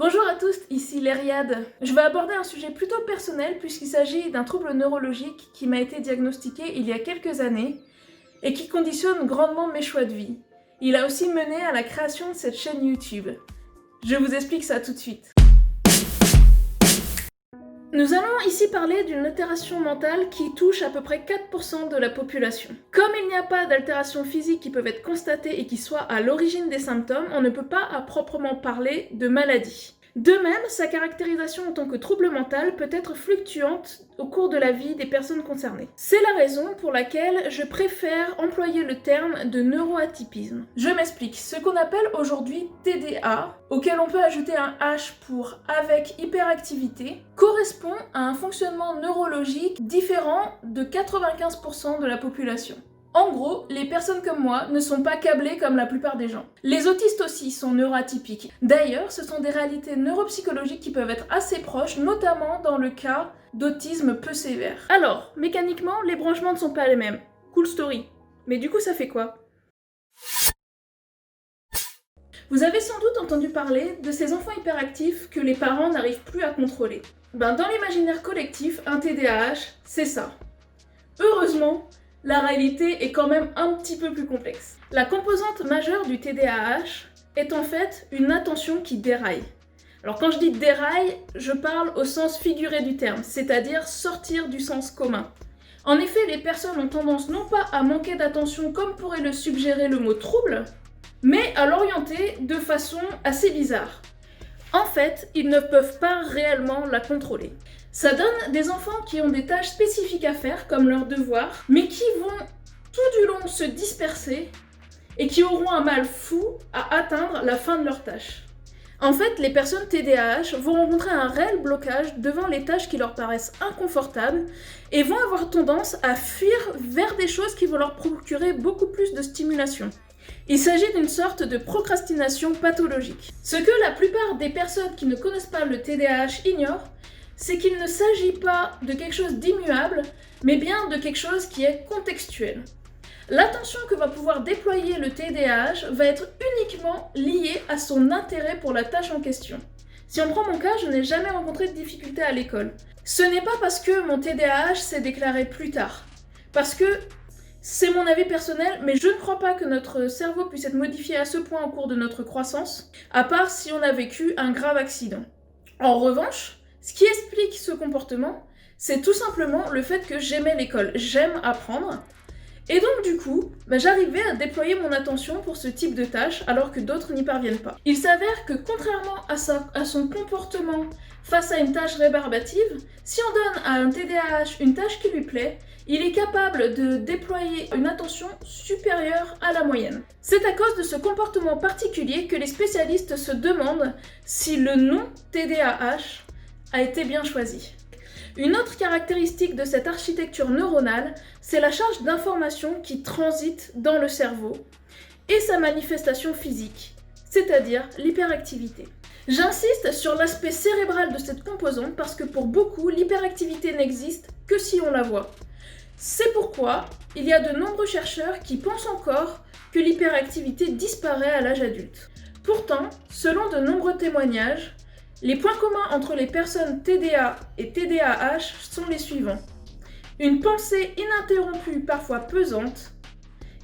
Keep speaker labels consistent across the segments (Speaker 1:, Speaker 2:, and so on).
Speaker 1: Bonjour à tous, ici Lairiade. Je vais aborder un sujet plutôt personnel puisqu'il s'agit d'un trouble neurologique qui m'a été diagnostiqué il y a quelques années et qui conditionne grandement mes choix de vie. Il a aussi mené à la création de cette chaîne YouTube. Je vous explique ça tout de suite. Nous allons ici parler d'une altération mentale qui touche à peu près 4% de la population. Comme il n'y a pas d'altérations physiques qui peuvent être constatées et qui soient à l'origine des symptômes, on ne peut pas à proprement parler de maladie. De même, sa caractérisation en tant que trouble mental peut être fluctuante au cours de la vie des personnes concernées. C'est la raison pour laquelle je préfère employer le terme de neuroatypisme. Je m'explique, ce qu'on appelle aujourd'hui TDA, auquel on peut ajouter un H pour avec hyperactivité, correspond à un fonctionnement neurologique différent de 95% de la population. En gros, les personnes comme moi ne sont pas câblées comme la plupart des gens. Les autistes aussi sont neuroatypiques. D'ailleurs, ce sont des réalités neuropsychologiques qui peuvent être assez proches, notamment dans le cas d'autisme peu sévère. Alors, mécaniquement, les branchements ne sont pas les mêmes. Cool story. Mais du coup, ça fait quoi ? Vous avez sans doute entendu parler de ces enfants hyperactifs que les parents n'arrivent plus à contrôler. Dans l'imaginaire collectif, un TDAH, c'est ça. Heureusement, la réalité est quand même un petit peu plus complexe. La composante majeure du TDAH est en fait une attention qui déraille. Alors quand je dis déraille, je parle au sens figuré du terme, c'est-à-dire sortir du sens commun. En effet, les personnes ont tendance non pas à manquer d'attention comme pourrait le suggérer le mot trouble, mais à l'orienter de façon assez bizarre. En fait, ils ne peuvent pas réellement la contrôler. Ça donne des enfants qui ont des tâches spécifiques à faire, comme leurs devoirs, mais qui vont tout du long se disperser et qui auront un mal fou à atteindre la fin de leurs tâches. En fait, les personnes TDAH vont rencontrer un réel blocage devant les tâches qui leur paraissent inconfortables et vont avoir tendance à fuir vers des choses qui vont leur procurer beaucoup plus de stimulation. Il s'agit d'une sorte de procrastination pathologique. Ce que la plupart des personnes qui ne connaissent pas le TDAH ignorent, c'est qu'il ne s'agit pas de quelque chose d'immuable, mais bien de quelque chose qui est contextuel. L'attention que va pouvoir déployer le TDAH va être uniquement liée à son intérêt pour la tâche en question. Si on prend mon cas, je n'ai jamais rencontré de difficultés à l'école. Ce n'est pas parce que mon TDAH s'est déclaré plus tard, parce que c'est mon avis personnel, mais je ne crois pas que notre cerveau puisse être modifié à ce point au cours de notre croissance, à part si on a vécu un grave accident. En revanche, ce qui explique ce comportement, c'est tout simplement le fait que j'aimais l'école, j'aime apprendre, et donc du coup, j'arrivais à déployer mon attention pour ce type de tâches alors que d'autres n'y parviennent pas. Il s'avère que contrairement à son comportement face à une tâche rébarbative, si on donne à un TDAH une tâche qui lui plaît, il est capable de déployer une attention supérieure à la moyenne. C'est à cause de ce comportement particulier que les spécialistes se demandent si le nom TDAH a été bien choisi. Une autre caractéristique de cette architecture neuronale, c'est la charge d'information qui transite dans le cerveau et sa manifestation physique, c'est-à-dire l'hyperactivité. J'insiste sur l'aspect cérébral de cette composante parce que pour beaucoup, l'hyperactivité n'existe que si on la voit. C'est pourquoi il y a de nombreux chercheurs qui pensent encore que l'hyperactivité disparaît à l'âge adulte. Pourtant, selon de nombreux témoignages, les points communs entre les personnes TDA et TDAH sont les suivants. Une pensée ininterrompue, parfois pesante,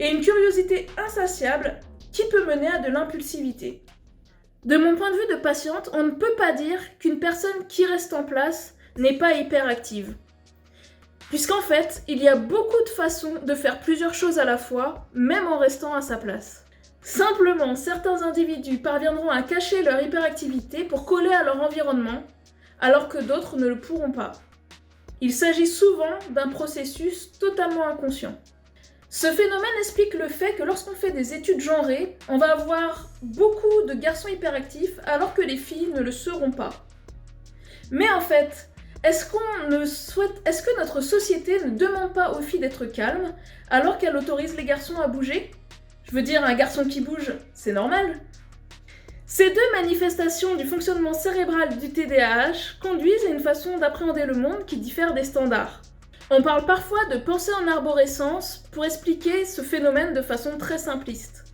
Speaker 1: et une curiosité insatiable qui peut mener à de l'impulsivité. De mon point de vue de patiente, on ne peut pas dire qu'une personne qui reste en place n'est pas hyperactive. Puisqu'en fait, il y a beaucoup de façons de faire plusieurs choses à la fois, même en restant à sa place. Simplement, certains individus parviendront à cacher leur hyperactivité pour coller à leur environnement, alors que d'autres ne le pourront pas. Il s'agit souvent d'un processus totalement inconscient. Ce phénomène explique le fait que lorsqu'on fait des études genrées, on va avoir beaucoup de garçons hyperactifs alors que les filles ne le seront pas. Mais en fait, est-ce que notre société ne demande pas aux filles d'être calmes alors qu'elle autorise les garçons à bouger ? Je veux dire, un garçon qui bouge, c'est normal. Ces deux manifestations du fonctionnement cérébral du TDAH conduisent à une façon d'appréhender le monde qui diffère des standards. On parle parfois de pensée en arborescence pour expliquer ce phénomène de façon très simpliste.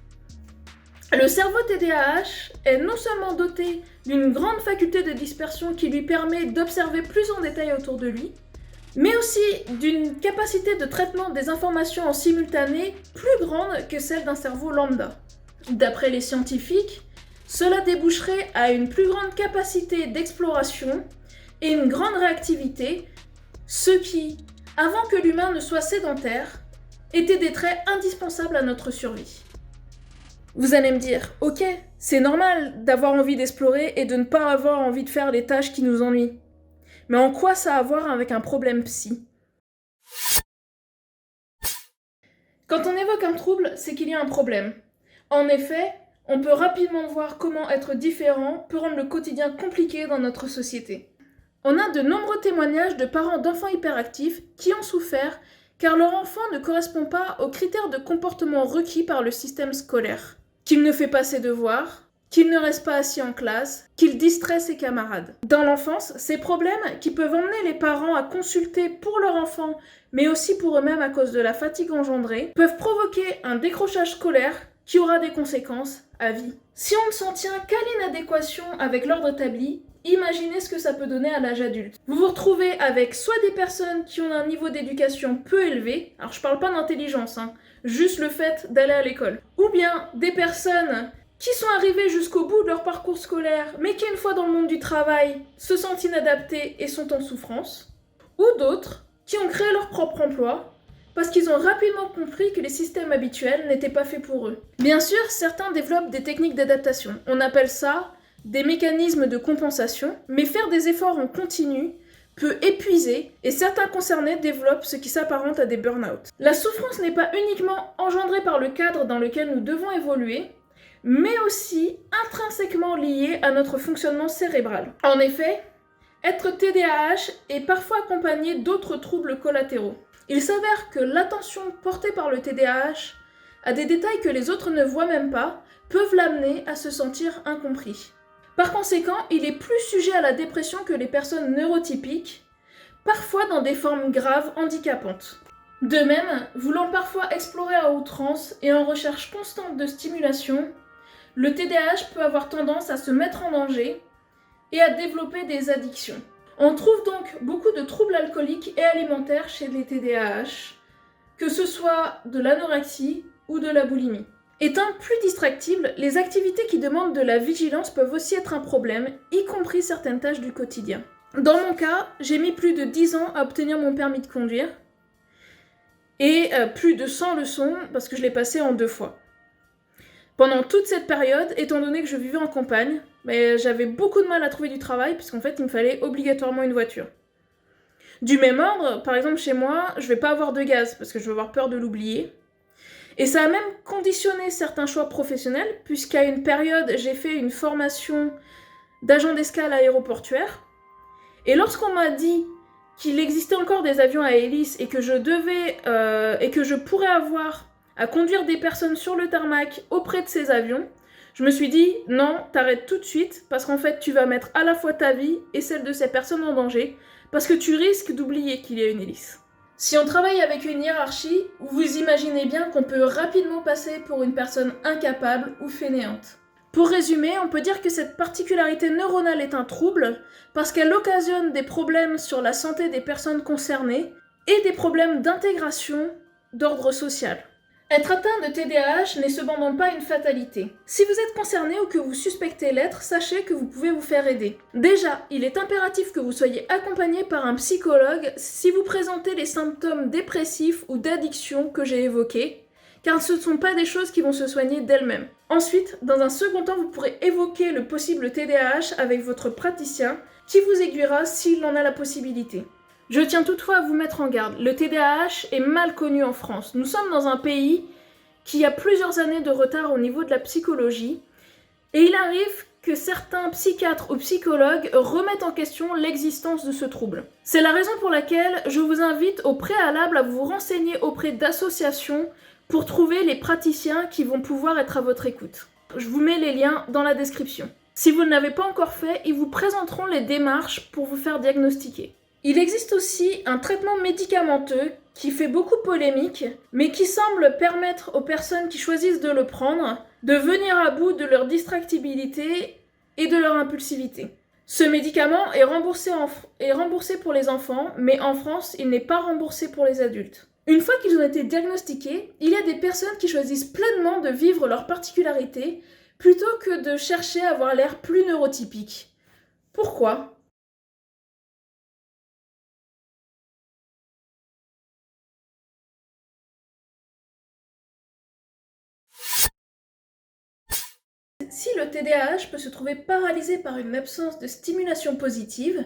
Speaker 1: Le cerveau TDAH est non seulement doté d'une grande faculté de dispersion qui lui permet d'observer plus en détail autour de lui, mais aussi d'une capacité de traitement des informations en simultané plus grande que celle d'un cerveau lambda. D'après les scientifiques, cela déboucherait à une plus grande capacité d'exploration et une grande réactivité, ce qui, avant que l'humain ne soit sédentaire, étaient des traits indispensables à notre survie. Vous allez me dire, ok, c'est normal d'avoir envie d'explorer et de ne pas avoir envie de faire les tâches qui nous ennuient. Mais en quoi ça a à voir avec un problème psy ? Quand on évoque un trouble, c'est qu'il y a un problème. En effet, on peut rapidement voir comment être différent peut rendre le quotidien compliqué dans notre société. On a de nombreux témoignages de parents d'enfants hyperactifs qui ont souffert car leur enfant ne correspond pas aux critères de comportement requis par le système scolaire. Qu'il ne fait pas ses devoirs, qu'il ne reste pas assis en classe, qu'il distrait ses camarades. Dans l'enfance, ces problèmes, qui peuvent emmener les parents à consulter pour leur enfant, mais aussi pour eux-mêmes à cause de la fatigue engendrée, peuvent provoquer un décrochage scolaire qui aura des conséquences à vie. Si on ne s'en tient qu'à l'inadéquation avec l'ordre établi, imaginez ce que ça peut donner à l'âge adulte. Vous vous retrouvez avec soit des personnes qui ont un niveau d'éducation peu élevé, alors je parle pas d'intelligence, juste le fait d'aller à l'école, ou bien des personnes qui sont arrivées jusqu'au bout de leur parcours scolaire, mais qui une fois dans le monde du travail se sentent inadaptées et sont en souffrance, ou d'autres qui ont créé leur propre emploi, parce qu'ils ont rapidement compris que les systèmes habituels n'étaient pas faits pour eux. Bien sûr, certains développent des techniques d'adaptation. On appelle ça des mécanismes de compensation, mais faire des efforts en continu peut épuiser et certains concernés développent ce qui s'apparente à des burn-out. La souffrance n'est pas uniquement engendrée par le cadre dans lequel nous devons évoluer, mais aussi intrinsèquement liée à notre fonctionnement cérébral. En effet, être TDAH est parfois accompagné d'autres troubles collatéraux. Il s'avère que l'attention portée par le TDAH à des détails que les autres ne voient même pas peuvent l'amener à se sentir incompris. Par conséquent, il est plus sujet à la dépression que les personnes neurotypiques, parfois dans des formes graves handicapantes. De même, voulant parfois explorer à outrance et en recherche constante de stimulation, le TDAH peut avoir tendance à se mettre en danger et à développer des addictions. On trouve donc beaucoup de troubles alcooliques et alimentaires chez les TDAH, que ce soit de l'anorexie ou de la boulimie. Étant plus distractibles, les activités qui demandent de la vigilance peuvent aussi être un problème, y compris certaines tâches du quotidien. Dans mon cas, j'ai mis plus de 10 ans à obtenir mon permis de conduire, et plus de 100 leçons parce que je l'ai passé en 2 fois. Pendant toute cette période, étant donné que je vivais en campagne, j'avais beaucoup de mal à trouver du travail puisqu'en fait il me fallait obligatoirement une voiture. Du même ordre, par exemple chez moi, je vais pas avoir de gaz parce que je vais avoir peur de l'oublier. Et ça a même conditionné certains choix professionnels puisqu'à une période j'ai fait une formation d'agent d'escale aéroportuaire. Et lorsqu'on m'a dit qu'il existait encore des avions à hélice et que je pourrais avoir à conduire des personnes sur le tarmac auprès de ces avions, je me suis dit non, t'arrêtes tout de suite parce qu'en fait tu vas mettre à la fois ta vie et celle de ces personnes en danger parce que tu risques d'oublier qu'il y a une hélice. Si on travaille avec une hiérarchie, vous imaginez bien qu'on peut rapidement passer pour une personne incapable ou fainéante. Pour résumer, on peut dire que cette particularité neuronale est un trouble parce qu'elle occasionne des problèmes sur la santé des personnes concernées et des problèmes d'intégration d'ordre social. Être atteint de TDAH n'est cependant pas une fatalité. Si vous êtes concerné ou que vous suspectez l'être, sachez que vous pouvez vous faire aider. Déjà, il est impératif que vous soyez accompagné par un psychologue si vous présentez les symptômes dépressifs ou d'addiction que j'ai évoqués, car ce ne sont pas des choses qui vont se soigner d'elles-mêmes. Ensuite, dans un second temps, vous pourrez évoquer le possible TDAH avec votre praticien qui vous aiguillera s'il en a la possibilité. Je tiens toutefois à vous mettre en garde, le TDAH est mal connu en France. Nous sommes dans un pays qui a plusieurs années de retard au niveau de la psychologie, et il arrive que certains psychiatres ou psychologues remettent en question l'existence de ce trouble. C'est la raison pour laquelle je vous invite au préalable à vous renseigner auprès d'associations pour trouver les praticiens qui vont pouvoir être à votre écoute. Je vous mets les liens dans la description. Si vous ne l'avez pas encore fait, ils vous présenteront les démarches pour vous faire diagnostiquer. Il existe aussi un traitement médicamenteux qui fait beaucoup polémique, mais qui semble permettre aux personnes qui choisissent de le prendre de venir à bout de leur distractibilité et de leur impulsivité. Ce médicament est remboursé pour les enfants, mais en France, il n'est pas remboursé pour les adultes. Une fois qu'ils ont été diagnostiqués, il y a des personnes qui choisissent pleinement de vivre leur particularité plutôt que de chercher à avoir l'air plus neurotypique. Pourquoi ? Si le TDAH peut se trouver paralysé par une absence de stimulation positive,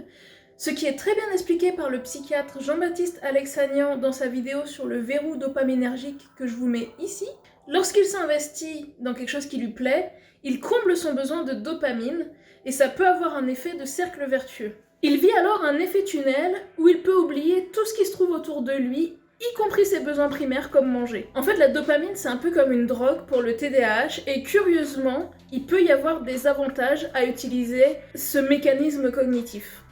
Speaker 1: ce qui est très bien expliqué par le psychiatre Jean-Baptiste Alexanian dans sa vidéo sur le verrou dopaminergique que je vous mets ici, lorsqu'il s'investit dans quelque chose qui lui plaît, il comble son besoin de dopamine et ça peut avoir un effet de cercle vertueux. Il vit alors un effet tunnel où il peut oublier tout ce qui se trouve autour de lui, y compris ses besoins primaires comme manger. En fait, la dopamine, c'est un peu comme une drogue pour le TDAH et curieusement, il peut y avoir des avantages à utiliser ce mécanisme cognitif.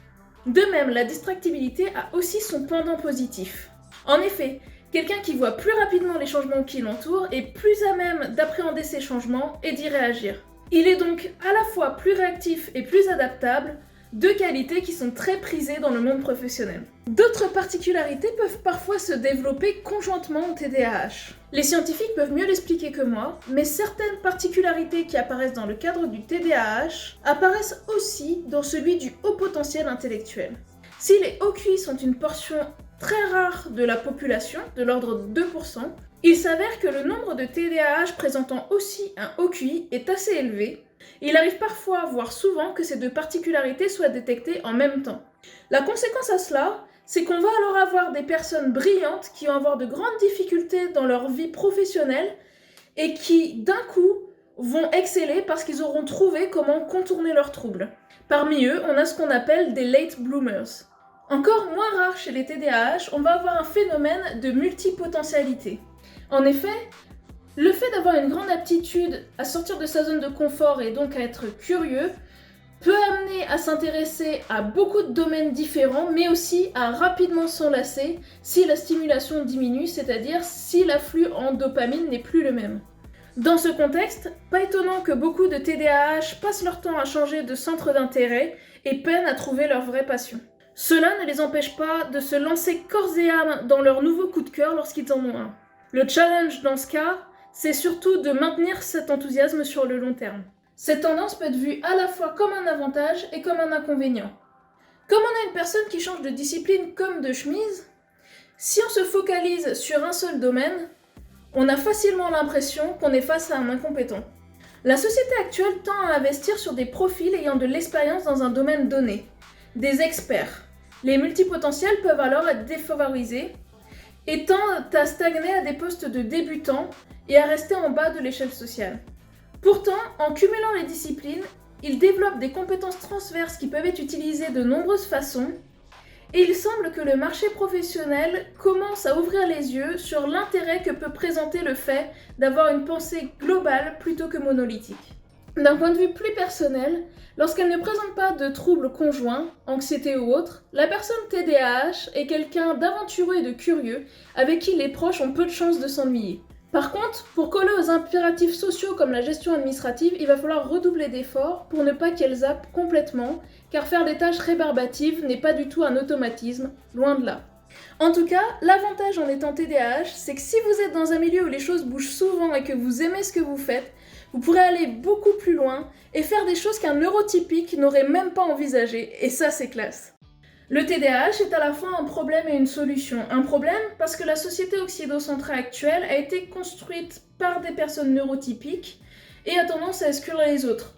Speaker 1: De même, la distractibilité a aussi son pendant positif. En effet, quelqu'un qui voit plus rapidement les changements qui l'entourent est plus à même d'appréhender ces changements et d'y réagir. Il est donc à la fois plus réactif et plus adaptable, deux qualités qui sont très prisées dans le monde professionnel. D'autres particularités peuvent parfois se développer conjointement au TDAH. Les scientifiques peuvent mieux l'expliquer que moi, mais certaines particularités qui apparaissent dans le cadre du TDAH apparaissent aussi dans celui du haut potentiel intellectuel. Si les OQI sont une portion très rare de la population, de l'ordre de 2%, il s'avère que le nombre de TDAH présentant aussi un OQI est assez élevé. Il arrive parfois, voire souvent, que ces deux particularités soient détectées en même temps. La conséquence à cela, c'est qu'on va alors avoir des personnes brillantes qui vont avoir de grandes difficultés dans leur vie professionnelle et qui, d'un coup, vont exceller parce qu'ils auront trouvé comment contourner leurs troubles. Parmi eux, on a ce qu'on appelle des late bloomers. Encore moins rare chez les TDAH, on va avoir un phénomène de multipotentialité. En effet, le fait d'avoir une grande aptitude à sortir de sa zone de confort et donc à être curieux peut amener à s'intéresser à beaucoup de domaines différents, mais aussi à rapidement s'enlacer si la stimulation diminue, c'est-à-dire si l'afflux en dopamine n'est plus le même. Dans ce contexte, pas étonnant que beaucoup de TDAH passent leur temps à changer de centre d'intérêt et peinent à trouver leur vraie passion. Cela ne les empêche pas de se lancer corps et âme dans leur nouveau coup de cœur lorsqu'ils en ont un. Le challenge dans ce cas, c'est surtout de maintenir cet enthousiasme sur le long terme. Cette tendance peut être vue à la fois comme un avantage et comme un inconvénient. Comme on a une personne qui change de discipline comme de chemise, si on se focalise sur un seul domaine, on a facilement l'impression qu'on est face à un incompétent. La société actuelle tend à investir sur des profils ayant de l'expérience dans un domaine donné, des experts. Les multipotentiels peuvent alors être défavorisés et tendent à stagner à des postes de débutants et à rester en bas de l'échelle sociale. Pourtant, en cumulant les disciplines, ils développent des compétences transverses qui peuvent être utilisées de nombreuses façons, et il semble que le marché professionnel commence à ouvrir les yeux sur l'intérêt que peut présenter le fait d'avoir une pensée globale plutôt que monolithique. D'un point de vue plus personnel, lorsqu'elle ne présente pas de troubles conjoints, anxiété ou autre, la personne TDAH est quelqu'un d'aventureux et de curieux avec qui les proches ont peu de chances de s'ennuyer. Par contre, pour coller aux impératifs sociaux comme la gestion administrative, il va falloir redoubler d'efforts pour ne pas qu'elle zappe complètement, car faire des tâches rébarbatives n'est pas du tout un automatisme, loin de là. En tout cas, l'avantage en étant TDAH, c'est que si vous êtes dans un milieu où les choses bougent souvent et que vous aimez ce que vous faites, vous pourrez aller beaucoup plus loin et faire des choses qu'un neurotypique n'aurait même pas envisagées, et ça c'est classe. Le TDAH est à la fois un problème et une solution. Un problème parce que la société occidencentrale actuelle a été construite par des personnes neurotypiques et a tendance à exclure les autres.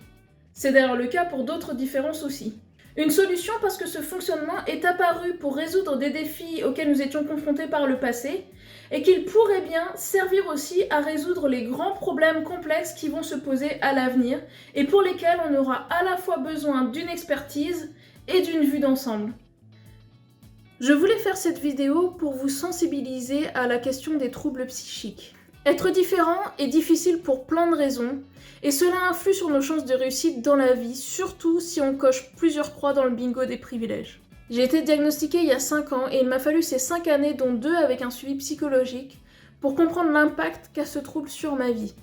Speaker 1: C'est d'ailleurs le cas pour d'autres différences aussi. Une solution parce que ce fonctionnement est apparu pour résoudre des défis auxquels nous étions confrontés par le passé et qu'il pourrait bien servir aussi à résoudre les grands problèmes complexes qui vont se poser à l'avenir et pour lesquels on aura à la fois besoin d'une expertise et d'une vue d'ensemble. Je voulais faire cette vidéo pour vous sensibiliser à la question des troubles psychiques. Être différent est difficile pour plein de raisons, et cela influe sur nos chances de réussite dans la vie, surtout si on coche plusieurs croix dans le bingo des privilèges. J'ai été diagnostiquée il y a 5 ans, et il m'a fallu ces 5 années, dont 2 avec un suivi psychologique, pour comprendre l'impact qu'a ce trouble sur ma vie.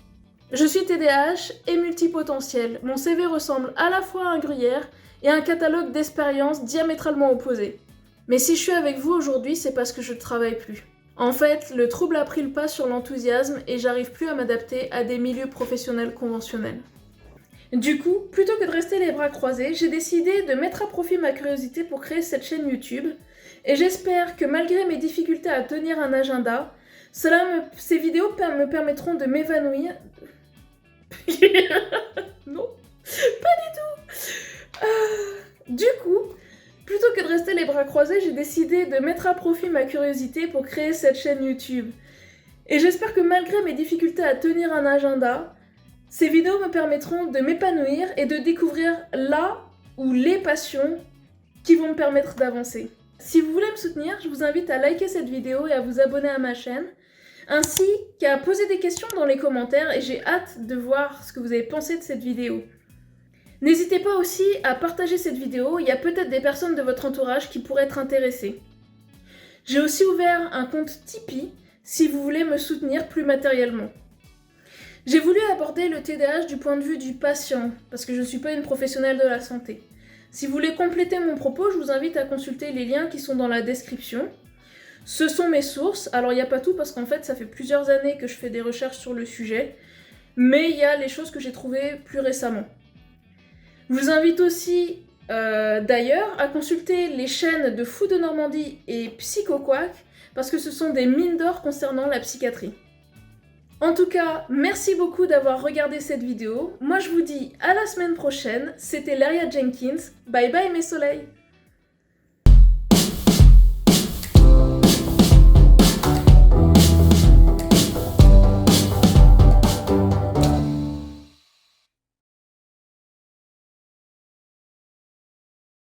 Speaker 1: Je suis TDAH et multipotentiel. Mon CV ressemble à la fois à un gruyère et à un catalogue d'expériences diamétralement opposés. Mais si je suis avec vous aujourd'hui, c'est parce que je ne travaille plus. En fait, le trouble a pris le pas sur l'enthousiasme et j'arrive plus à m'adapter à des milieux professionnels conventionnels. Du coup, plutôt que de rester les bras croisés, j'ai décidé de mettre à profit ma curiosité pour créer cette chaîne YouTube. Et j'espère que malgré mes difficultés à tenir un agenda, ces vidéos me permettront de m'évanouir. Non, pas du tout. Du coup, plutôt que de rester les bras croisés, j'ai décidé de mettre à profit ma curiosité pour créer cette chaîne YouTube. Et j'espère que malgré mes difficultés à tenir un agenda, ces vidéos me permettront de m'épanouir et de découvrir la ou les passions qui vont me permettre d'avancer. Si vous voulez me soutenir, je vous invite à liker cette vidéo et à vous abonner à ma chaîne, ainsi qu'à poser des questions dans les commentaires et j'ai hâte de voir ce que vous avez pensé de cette vidéo. N'hésitez pas aussi à partager cette vidéo, il y a peut-être des personnes de votre entourage qui pourraient être intéressées. J'ai aussi ouvert un compte Tipeee si vous voulez me soutenir plus matériellement. J'ai voulu aborder le TDAH du point de vue du patient, parce que je ne suis pas une professionnelle de la santé. Si vous voulez compléter mon propos, je vous invite à consulter les liens qui sont dans la description. Ce sont mes sources, alors il n'y a pas tout parce qu'en fait ça fait plusieurs années que je fais des recherches sur le sujet, mais il y a les choses que j'ai trouvées plus récemment. Je vous invite aussi d'ailleurs à consulter les chaînes de Fou de Normandie et PsychoQuack parce que ce sont des mines d'or concernant la psychiatrie. En tout cas, merci beaucoup d'avoir regardé cette vidéo. Moi je vous dis à la semaine prochaine, c'était Laria Jenkins. Bye bye mes soleils!